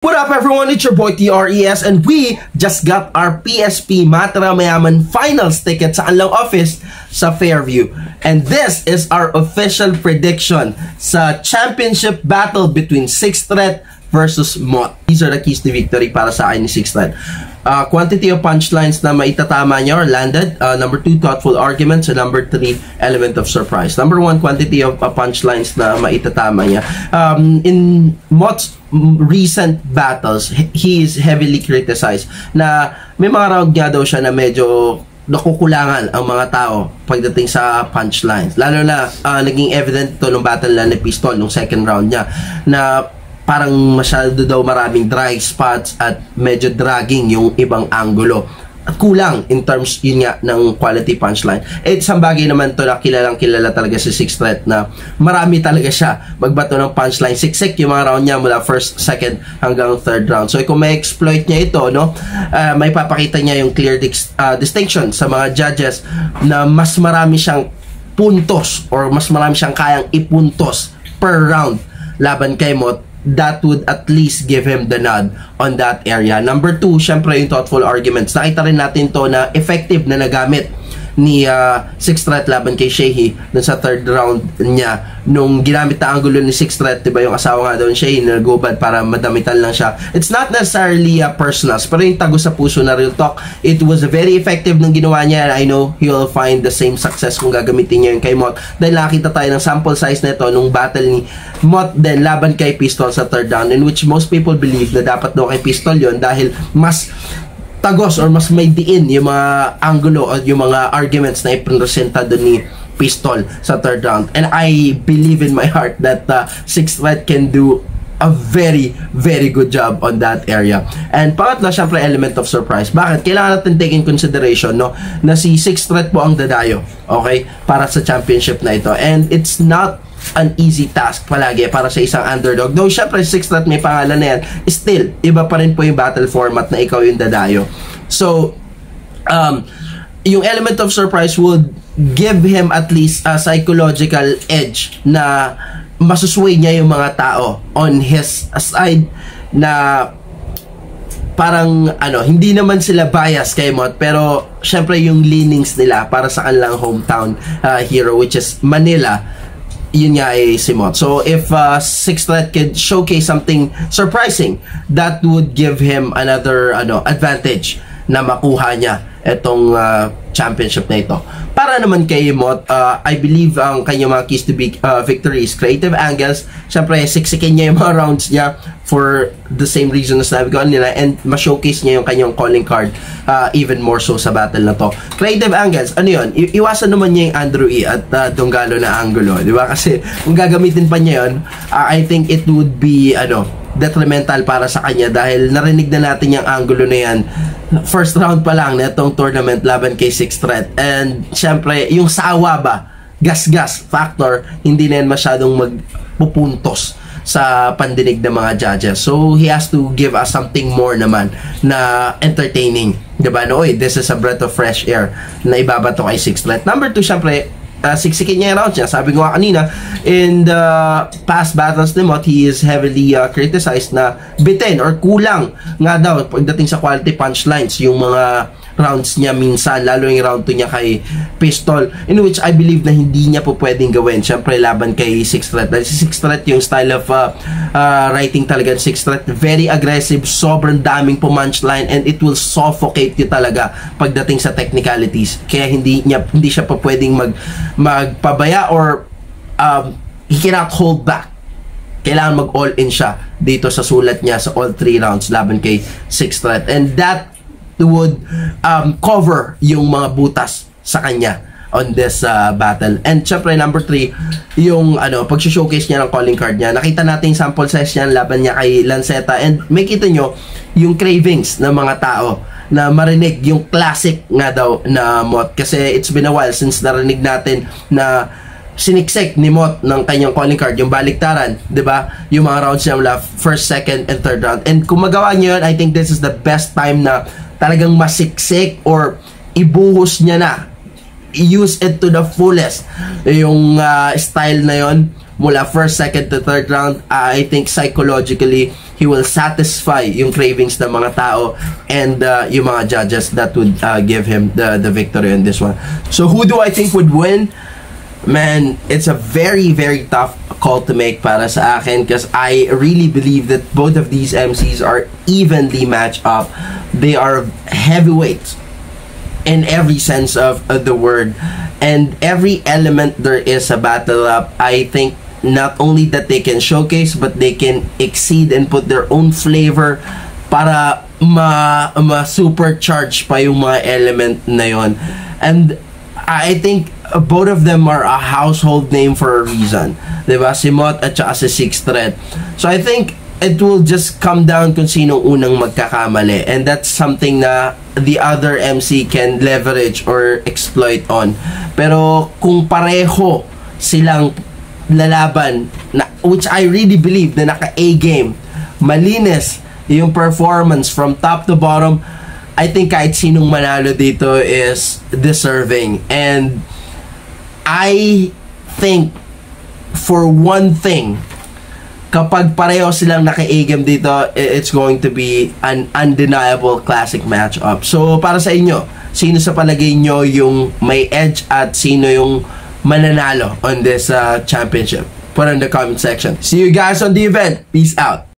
What up everyone, it's your boy TRES and we just got our PSP Matira Mayaman Finals ticket sa Anlang Office sa Fairview. And this is our official prediction sa championship battle between 6th Threat versus Mott. These are the keys to victory para sa akin ni 6th Threat. Quantity of punchlines na maitatama niya or landed. Number 2, thoughtful arguments. And number 3, element of surprise. Number 1, quantity of punchlines na maitatama niya. In Mott's recent battles, he is heavily criticized na may mga round nga daw siya na medyo nakukulangan ang mga tao pagdating sa punchlines. Lalo na naging evident ito nung battle na ni Pistol nung second round niya na parang masyado daw maraming dry spots at medyo dragging yung ibang angulo. At kulang in terms yun nga ng quality punchline. It's isang bagay naman to na kilalang kilala talaga si 6th Threat na marami talaga siya magbato ng punchline. Siksik yung mga round niya mula first, second hanggang third round. So kung may exploit niya ito, no, may papakita niya yung clear distinction sa mga judges na mas marami siyang puntos or mas marami siyang kayang ipuntos per round laban kay Mott. That would at least give him the nod on that area. Number 2, syempre yung thoughtful arguments. Nakita rin natin to na effective na nagamit ni 6th Threat laban kay Shehi dun sa third round niya nung ginamit na angulo ni 6th Threat, diba yung asawa nga doon Shehi na nagubad para madamitan lang siya. It's not necessarily personals, pero yung tago sa puso na real talk, it was very effective nung ginawa niya and I know he'll find the same success kung gagamitin niya yung kay Mott dahil nakita tayo ng sample size na ito nung battle ni Mott then laban kay Pistol sa third round, in which most people believe na dapat daw kay Pistol yon dahil mas tagos or mas may diin yung mga angulo o yung mga arguments na ipresenta doon ni Pistol sa third round. And I believe in my heart that 6th Threat can do a very, very good job on that area. And pangatlo, syempre, element of surprise. Bakit? Kailangan natin take in consideration, no, na si 6th Threat po ang dadayo, okay, para sa championship na ito. And it's not an easy task palagi para sa isang underdog. Though, syempre, 6th Threat may pangalan na yan, still, iba pa rin po yung battle format na ikaw yung dadayo. So, yung element of surprise would give him at least a psychological edge na masusway niya yung mga tao on his side na parang hindi naman sila bias kay Mott pero syempre yung leanings nila para sa kanilang hometown hero which is Manila, yun nga ay si Mott. So if 6th Threat could showcase something surprising, that would give him another advantage na makuha niya etong championship na ito. Para naman kay Mott, I believe ang kanyang mga keys to victory is creative angles. Siyempre, siksikin niya yung mga rounds niya for the same reason na sinabi ko nila and ma-showcase niya yung kanyang calling card even more so sa battle na to. Creative angles, ano yun? Iwasan naman niya yung Andrew E. at Donggalo na angulo, di ba? Kasi kung gagamitin pa niya yun, I think it would be detrimental para sa kanya dahil narinig na natin yung angulo na yan first round pa lang na itong tournament laban kay 6th Threat. And syempre, yung sawa ba, gas-gas factor, hindi na yan masyadong magpupuntos sa pandinig ng mga judges. So, he has to give us something more naman na entertaining. Diba? No, this is a breath of fresh air na ibabato kay 6th Threat. Number 2, syempre, siksikin niya yung rounds niya. Sabi ko nga kanina, in the past battles ni Mott, he is heavily criticized na bitin or kulang nga daw pagdating sa quality punchlines yung mga rounds niya minsan, lalo yung round 2 niya kay Pistol, in which I believe na hindi niya po pwedeng gawin syempre laban kay 6th Threat dahil si 6th Threat yung style of writing talaga 6th Threat, very aggressive, sobrang daming punchline and it will suffocate you talaga pagdating sa technicalities, kaya hindi siya pa pwedeng magpabaya or he cannot hold back. Kailangan mag-all in siya dito sa sulat niya sa all 3 rounds laban kay 6th Threat, and that would cover yung mga butas sa kanya on this battle. And syempre number 3, yung pag-showcase niya ng calling card niya. Nakita natin yung sample size niya laban niya kay Lanceta and may kita nyo yung cravings ng mga tao na marinig yung classic nga daw na Mott kasi it's been a while since narinig natin na siniksik ni Mott ng kanyang calling card, yung baliktaran, di ba? Yung mga rounds niya mula first, second, and third round. And kung magawa niyo yun, I think this is the best time na talagang masiksik or ibuhos niya na, use it to the fullest yung style na yon mula first, second to third round, I think psychologically he will satisfy yung cravings ng mga tao and yung mga judges that would give him the victory on this one. So who do I think would win? Man, it's a very, very tough call to make para sa akin because I really believe that both of these MCs are evenly matched up. They are heavyweights in every sense of the word, and every element there is a battle up. I think not only that they can showcase, but they can exceed and put their own flavor para ma-supercharge pa yung mga element na yon. And I think both of them are a household name for a reason, diba? Si Mot at saka si Sixth Threat. So I think it will just come down kung sino unang magkakamali, and that's something na the other MC can leverage or exploit on. Pero kung pareho silang lalaban, na, which I really believe na naka-A game, malinis yung performance from top to bottom, I think kahit sinong manalo dito is deserving. And I think for one thing, kapag pareho silang naka-A-game dito, it's going to be an undeniable classic matchup. So, para sa inyo, sino sa palagay nyo yung may edge at sino yung mananalo on this championship? Put in the comment section. See you guys on the event. Peace out.